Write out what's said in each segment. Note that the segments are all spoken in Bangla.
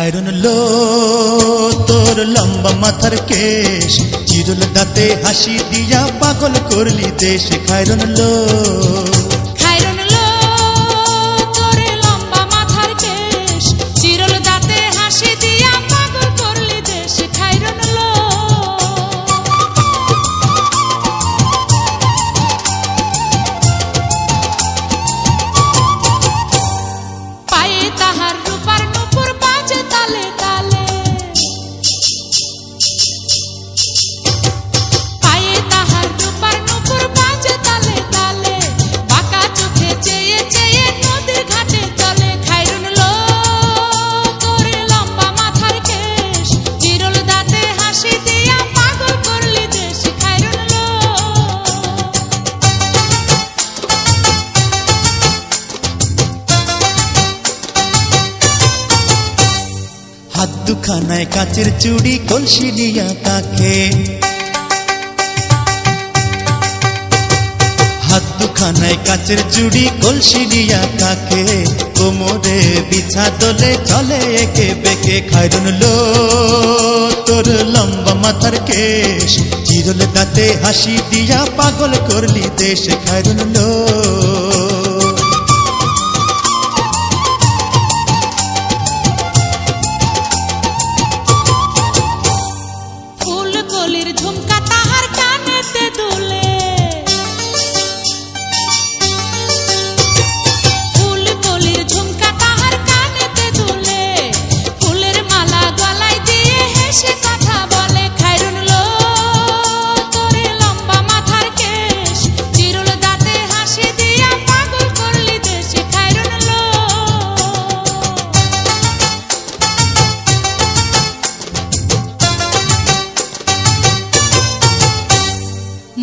খায়রন লো তোর লম্বা মাথার কেশ, চিরল দাঁতে হাসি দিয়া পাগল করলি দেশ। খায়রন লো তোর লম্বা মাথার কেশ, চিরল দাঁতে হাসি দিয়া পাগল করলি দেশ। খায়রন লো পায়ে তাহার রূপার নূপুর বাজে তালে তালে, পায়ে তাহার রূপার নূপুর বাজে তালে তালে, বাঁকা চোখে চেয়ে চেয়ে নদীর ঘাটে চলে। খায়রন লো তোর লম্বা মাথার কেশ, চিরল দাঁতে হাসি দিয়া পাগল করলি দেশ। খায়রন লো হাত দুখানায় কাচের চুড়ি কলসি নিয়া কাকে, হাত দুখানায় কাচের চুড়ি কলসি নিয়া কাকে, কোমরে বিছা দোলে চলে একে বেঁকে। খায়রন লো তোর লম্বা মাথার কেশ, চিরল দাঁতে হাসি দিয়া পাগল করলি দেশ। খায়রন লো ফুলকলির ঝুমকা তাহার কানেতে দুলে, ফুলকলির ঝুমকা তাহার কানেতে দুলে, ফুলের মালা গলায় দিয়ে হেসে কথা বলে। খায়রন লো তোর লম্বা মাথার কেশ, চিরল দাঁতে হাসি দিয়া পাগল করলি দেশ। খায়রন লো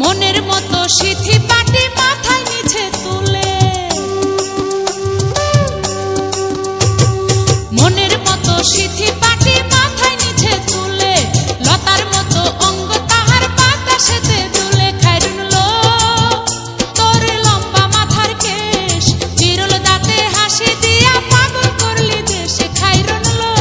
মনের মতো সিথি পাটি মাথায় নিচে তুলে, মনের মতো সিথি পাটি মাথায় নিচে তুলে, লতার মতো অঙ্গ তাহার বাতাসেতে দুলে। খায়রন লো তোর লম্বা মাথার কেশ, চিরল দাঁতে হাসি দিয়া পাগল করলি দেশ। খায়রন লো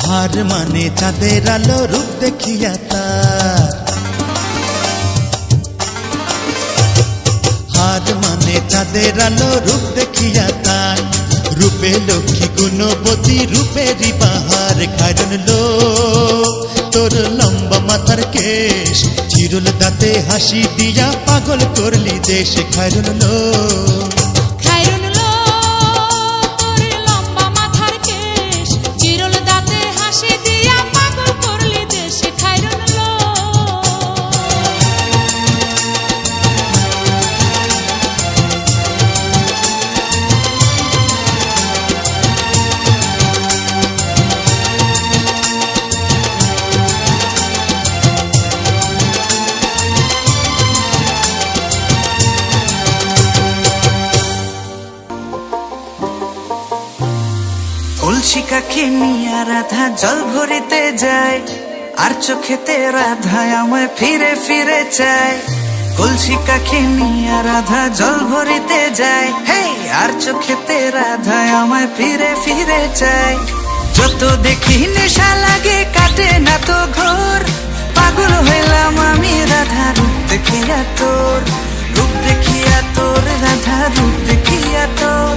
হার মানে চাঁদের আলো রূপ দেখিয়া তার, হার মানে চাঁদের আলো রূপ দেখিয়া তার, রূপে লক্ষ্মী গুণবতী রূপেরই বাহার। খায়রন লো তোর লম্বা মাথার কেশ, চিরল দাঁতে হাসি দিয়া পাগল করলি দেশ। খায়রন লো খায়রন লো তোর লম্বা মাথার কেশ, চিরল দাঁতে হাসি দিয়া পাগল করলি দেশ। খায়রন লো কলসি কাকে নিয়া রাধা জল ভরিতে যায়, আর চোখেতে রাধা আমায় ফিরে ফিরে চায়। কলসি কাকে নিয়া রাধা জল ভরিতে যায়, হে আর চোখেতে রাধা আমায় ফিরে ফিরে চায়। যত দেখি নেশা লাগে কাটে না তো ঘোর, পাগল হইলাম আমি রাধা রূপ দেখিয়া তোর, রূপ দেখিয়া তোর রাধা রূপ দেখিয়া তোর,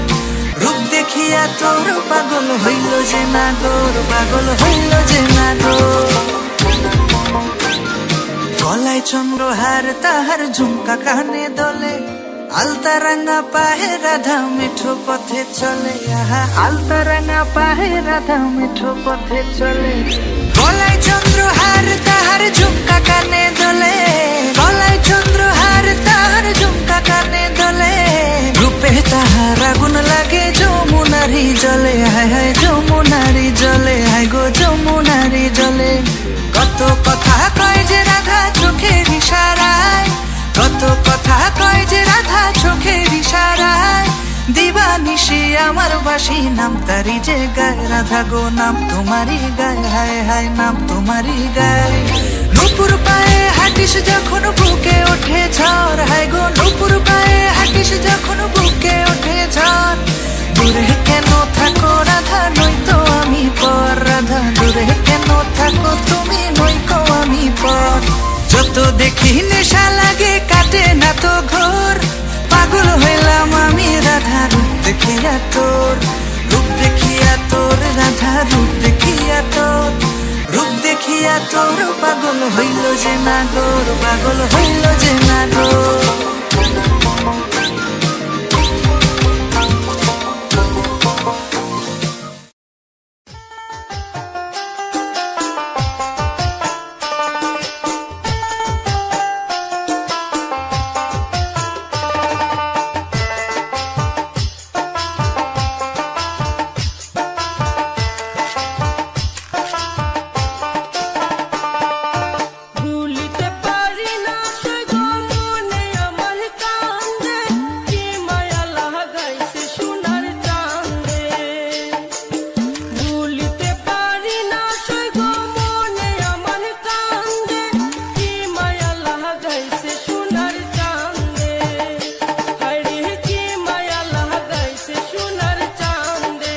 রূপ দেখিয়া তোর পাগল হইল যে নাগর, পাগল হইল যে নাগর। গলায় চন্দ্রহার তাহার ঝুমকা কানে দোলে, আলতা রাঙা পাহে রাধা মিঠো পথে চলে। আহা আলতা রাঙা পাহে রাধা মিঠো পথে চলে। গলায় চন্দ্রহার তাহার ঝুমকা কানে দোলে, গলায় চন্দ্রহার তাহার ঝুমকা কানে দোলে, রূপে তাহার আগুন লাগে যমুনারি জলে। হায় হায় যমুনারি জলে, হায় গো যমুনারি জলে। কত কথা কয় যে রাধা চোখের ইশারায়, কত কথা কয় যে রাধা চোখের ইশারায়, দিবানিশি আমার বাসি নাম তারি যে গায়। রাধা গো নাম তোমারি গায়, হায় হায় নাম তোমারি গায়। নুপুর পায়ে হাঁটিস যখন বুকে ওঠে ঝড়, হায় গো নুপুর পায়ে হাঁটিস যখন বুকে ওঠে ঝড়। দূরে কেন থাকো রাধা, নয়তো আমি পর রাধা, দূরে কেন থাকো তুমি, নয়তো আমি পর। যত দেখি নেশা লাগে কাটে না তো ঘোর, পাগল হইলাম আমি রাধা রূপ দেখিয়া তোর, রূপ দেখিয়া তোর রাধা রূপ দেখিয়া তোর, রূপ দেখিয়া তোর পাগল হইল যে নাগর, পাগল হইল যে নাগর। ভুলিতে পারি না সে গো মনে আমার কান্দে, কি মায়া লাগাইছে সোনার চাঁদে। ভুলিতে পারি না সে গো মনে আমার কান্দে, কি মায়া লাগাইছে সোনার চাঁদে। হায়রে কি মায়া লাগাইছে সোনার চাঁদে।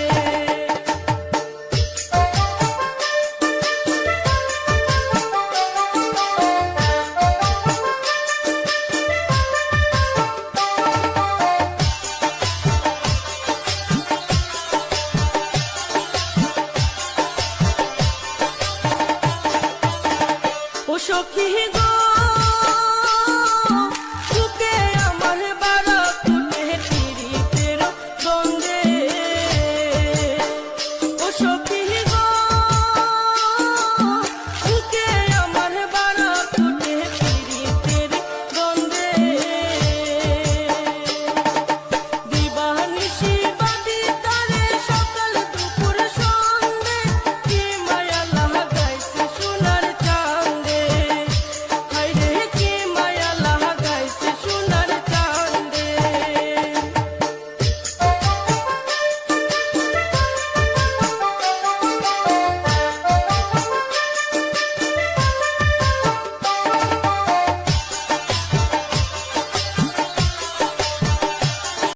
ও সখী